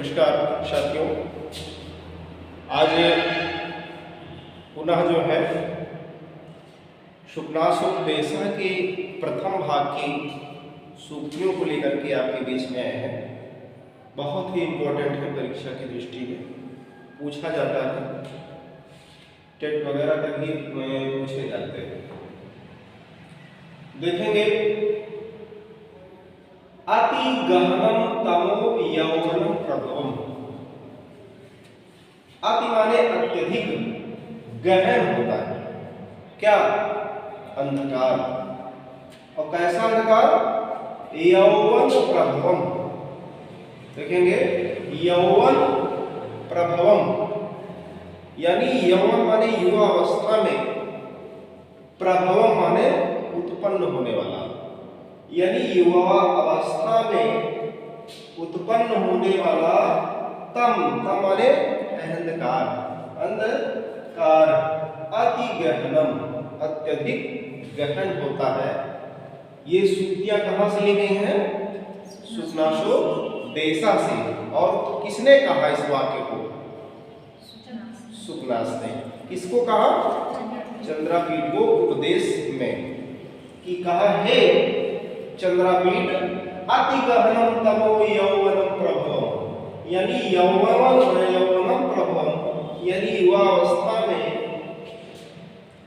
नमस्कार साथियों, आज पुनः जो है शुक्नासुपदेशा के प्रथम भाग की सूक्तियों को लेकर के आपके बीच में आए हैं। बहुत ही इम्पोर्टेंट है, परीक्षा की दृष्टि में पूछा जाता है, टेट वगैरह तक ही पूछे जाते हैं। देखेंगे, अति गहनम तमो यौवनम प्रभवम। अति माने अत्यधिक, गहन होता है क्या? अंधकार। और कैसा अंधकार? यौवन प्रभवम। देखेंगे, यौवन प्रभवम यानी यौवन माने युवा अवस्था में, प्रभवम माने उत्पन्न होने वाला, यानी युवा अवस्था में उत्पन्न होने वाला तम माने अंधकार, अंधकार। अति गहनम, अत्यधिक गहन होता है। ये सूक्तियां कहां से ली गई हैं? शुक्नासुपदेशा से। और किसने कहा इस वाक्य को? शुक्नास ने। किसको कहा? चंद्रापीठ को उपदेश में कि कहा है चंद्रापीठ, अति गहनम तमो यौवनम प्रभवम, यानी यौवनम प्रभवम यानी युवा अवस्था में,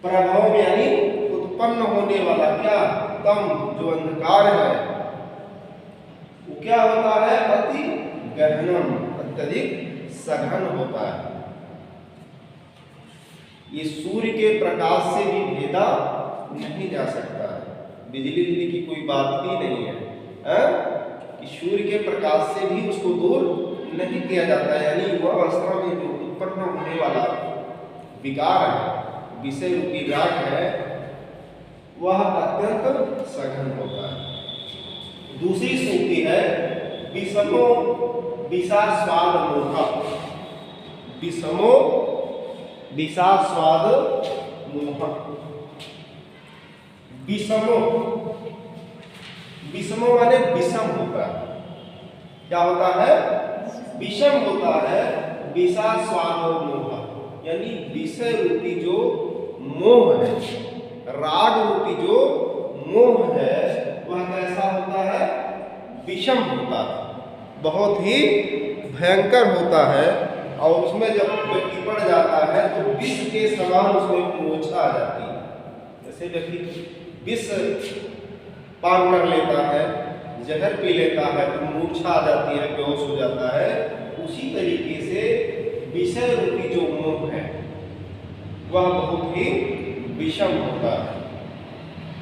प्रभव यानी उत्पन्न होने वाला क्या? तम जो अंधकार है वो क्या होता है? अति गहनम, अत्यधिक सघन होता है। ये सूर्य के प्रकाश से भी भेदा नहीं जा सकता है। बिजली की कोई बात ही नहीं है, कि सूर्य के प्रकाश से भी उसको दूर नहीं किया जाता है। यानी युवा अवस्था में जो उत्पन्न होने वाला विकार है, विषय रूपी राग है, वह अत्यंत सघन होता है। दूसरी सूक्ति है, विषमो विषास्वाद मोहा। विषमो विषास्वाद मोहा। विषमो, विषमो माने विषम होता है। क्या होता है? विषम होता है। विषास्वाद मोह यानी विषय रूपी जो मोह है, राग रूपी जो मोह है, वह कैसा होता है? विषम होता है, बहुत ही भयंकर होता है। और उसमें जब व्यक्ति पड़ जाता है तो विष के समान उसमें मूर्छा आ जाती है। जैसे व्यक्ति विष पान कर लेता है, जहर पी लेता है तो मूर्छा आ जाती है, बेहोश हो जाता है। उसी तरीके से विषय रूपी जो मोह है वह बहुत ही विषम होता है।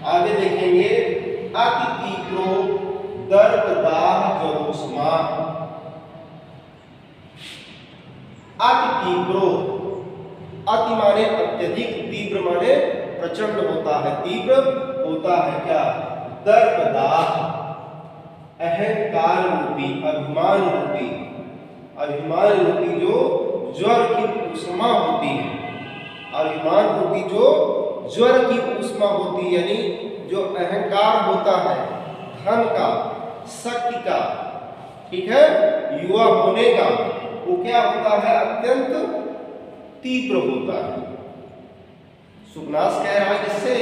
आगे देखेंगे, अति तीव्रो दर्पदाह जरोष्मा। अति तीव्रो, अति माने अत्यधिक, तीव्र माने प्रचंड होता है, तीव्र होता है क्या? दर्पदाह, अहंकार रूपी, अभिमान रूपी, अभिमान रूपी जो ज्वर की उष्मा होती है, अभिमान रूपी जो ज्वर की उष्मा होती है, यानी जो अहंकार होता है धन का, शक्ति का, ठीक है, युवा होने का, वो क्या होता है? अत्यंत तीव्र होता है। शुक्नास कह रहा है किससे?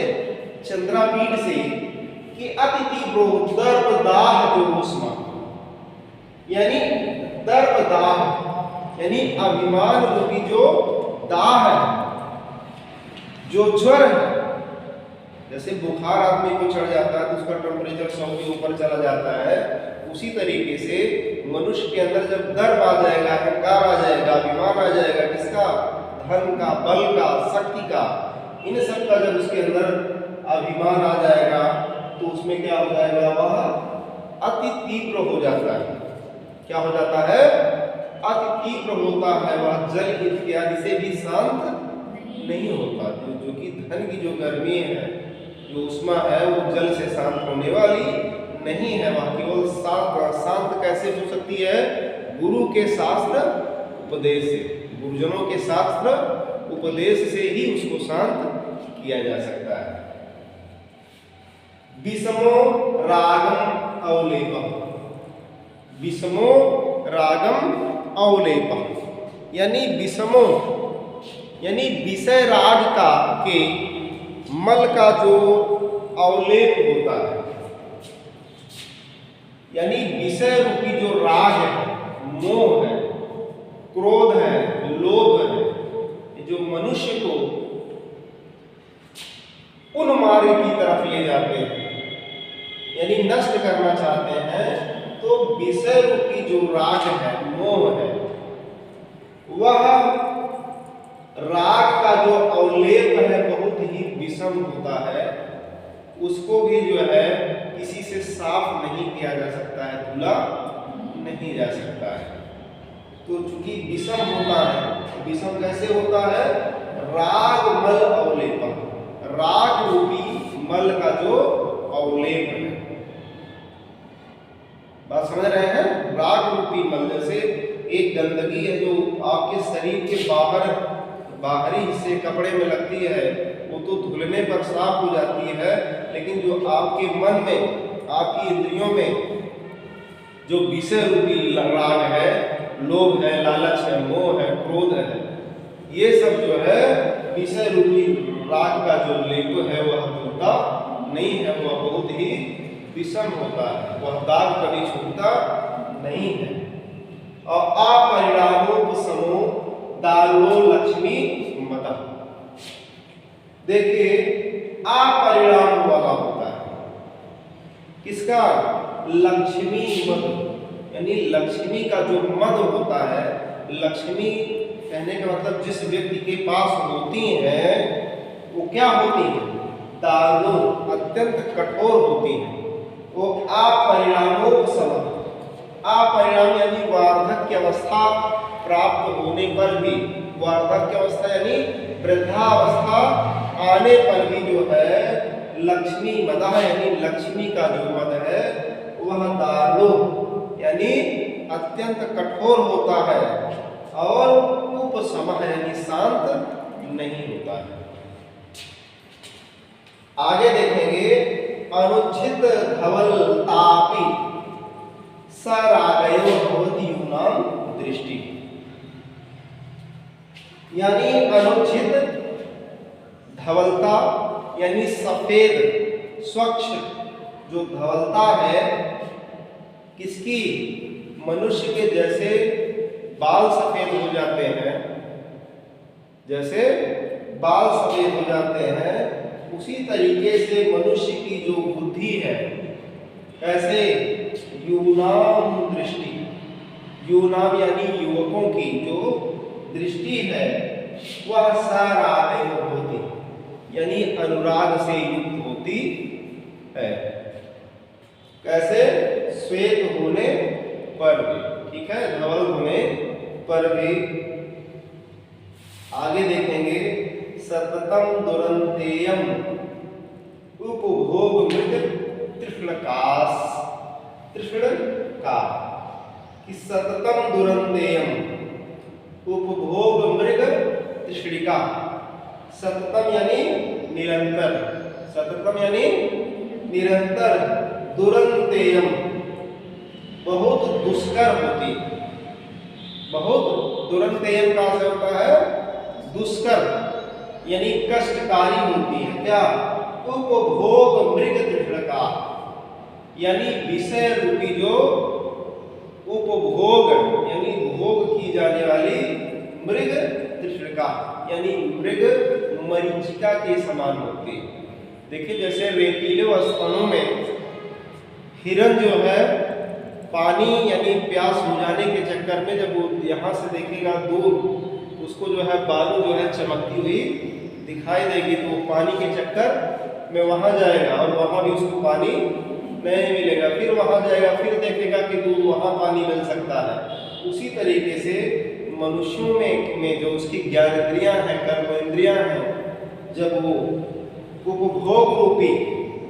चंद्रापीठ से, कि अति तीव्र दर्पदाह जोष्मा, यानी दर्पदाह यानी अभिमान रूपी जो दाह है, जो ज्वर है। जैसे बुखार आदमी को चढ़ जाता है तो उसका टेम्परेचर 100 के ऊपर चला जाता है, उसी तरीके से मनुष्य के अंदर जब दर्प आ जाएगा, अहंकार आ जाएगा, अभिमान आ जाएगा, किसका? धन का, बल का, शक्ति का, इन सब का जब उसके अंदर अभिमान आ जाएगा तो उसमें क्या हो जाएगा? वह अति तीव्र हो जाता है। क्या हो जाता है? अति तीव्र होता है। वह जल इत्यादि से भी शांत नहीं होता। जो कि धन की जो गर्मी है, जो उष्मा है, वो जल से शांत होने वाली नहीं है। वह केवल शांत कैसे हो सकती है? गुरु के शास्त्र उपदेश से, गुरुजनों के शास्त्र उपदेश से ही उसको शांत किया जा सकता है। विषमो रागम अवलेपम, विषमो रागम अवलेप यानी विषमों यानी विषय राग का के मल का जो अवलेप होता है, यानी विषय रूपी जो राग है, मोह है, क्रोध है, लोभ है, जो मनुष्य को उन्मार्ग की तरफ ले जाते हैं यानी नष्ट करना चाहते हैं, तो विषय रूपी जो राग है, मोह है, वह राग का जो अवलेप है बहुत ही विषम होता है। उसको भी जो है किसी से साफ नहीं किया जा सकता है, धुला नहीं जा सकता है। तो चूंकि विषम होता है, विषम कैसे होता है? राग मल अवलेप, राग रूपी मल का जो अवलेप है। बात समझ रहे हैं? राग रूपी मल, जैसे एक गंदगी है जो आपके शरीर के बाहरी हिस्से कपड़े में लगती है, वो तो धुलने पर साफ हो जाती है, लेकिन जो आपके मन में, आपकी इंद्रियों में जो विषय रूपी राग है, लोभ है, लालच है, मोह है, क्रोध है, ये सब जो है विषय रूपी राग का जो लेप है वह धुलता नहीं है, वह बहुत ही विषम होता है, वह दाग कभी छूटता नहीं है। और अपरिणामोपशमो दारो लक्ष्मी मद, देखिए अपरिणाम वाला होता है किसका? लक्ष्मी मद, यानी लक्ष्मी का जो मद होता है, लक्ष्मी कहने का मतलब जिस व्यक्ति के पास होती है वो क्या होती है? दारो, अत्यंत कठोर होती है। वो अपरिणामोपशम, अपरिणाम यानी वार्धक्य अवस्था प्राप्त होने पर भी, वार्धक्य अवस्था यानी वृद्धावस्था आने पर भी जो है लक्ष्मी मदा यानी लक्ष्मी का जो मद है वह दारो यानी अत्यंत कठोर होता है और उपशम यानी शांत नहीं होता है। आगे देखेंगे, अनुचित धवलतापि सरागयो भवति यूनाम दृष्टि, यानी अनुचित धवलता यानी सफेद स्वच्छ जो धवलता है किसकी? मनुष्य के जैसे बाल सफेद हो जाते हैं, जैसे बाल सफेद हो जाते हैं, उसी तरीके से मनुष्य की जो बुद्धि है, कैसे? यूनाम दृष्टि, यूनाम यानी युवकों की जो दृष्टि है वह सरागय होती यानी अनुराग से युक्त होती है। कैसे? श्वेत होने पर भी, ठीक है, धवल होने पर भी। आगे देखेंगे, सततम दुरंतेयम उपभोग मृग तृष्णकास, तृष्ण का कि सततम दुरंतेयम उपभोग मृग तृष्णिका, सततम यानी निरंतर, सततम यानी निरंतर, दुरंतेयम बहुत दुष्कर होती, बहुत दुरंतेयम का अर्थ होता है दुष्कर यानी कष्टकारी होती है। क्या? उपभोग मृग तृष्णिका यानी विषय रूपी जो उपभोग यानी भोग की जाने वाली मृग तृष्णिका यानी मृग मरीचिका के समान होती है। देखिए जैसे रेतीले स्तनों में हिरण जो है पानी यानी प्यास बुझाने के चक्कर में जब वो यहाँ से देखेगा दूर, उसको जो है बालू जो है चमकती हुई दिखाई देगी, तो वो पानी के चक्कर में वहाँ जाएगा और वहाँ भी उसको पानी नहीं मिलेगा, फिर वहाँ जाएगा, फिर देखेगा कि दूर वहाँ पानी मिल सकता है। उसी तरीके से मनुष्यों में जो उसकी ज्ञानेंद्रियाँ हैं, कर्मेंद्रियाँ हैं, जब वो उपभोग रूपी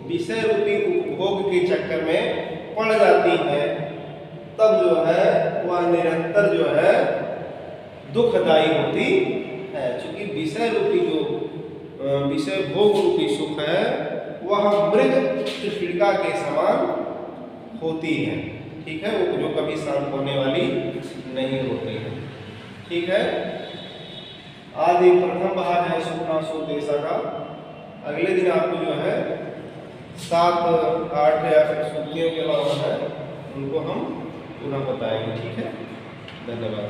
विषय रूपी उपभोग के चक्कर में पड़ जाती है, तब जो है वह निरंतर जो है दुखदायी होती है। क्योंकि विषय रूपी जो विषय भोग रूपी सुख है वह मृग तृष्णिका के समान होती है, ठीक है, वो जो कभी शांत होने वाली नहीं होती है। ठीक है, आज एक प्रथम भाग है सुपना सुदेशा का। अगले दिन आपको जो है 7, 8 या फिर सूक्तियों के अलावा है उनको हम पुनः बताएंगे। ठीक है, धन्यवाद।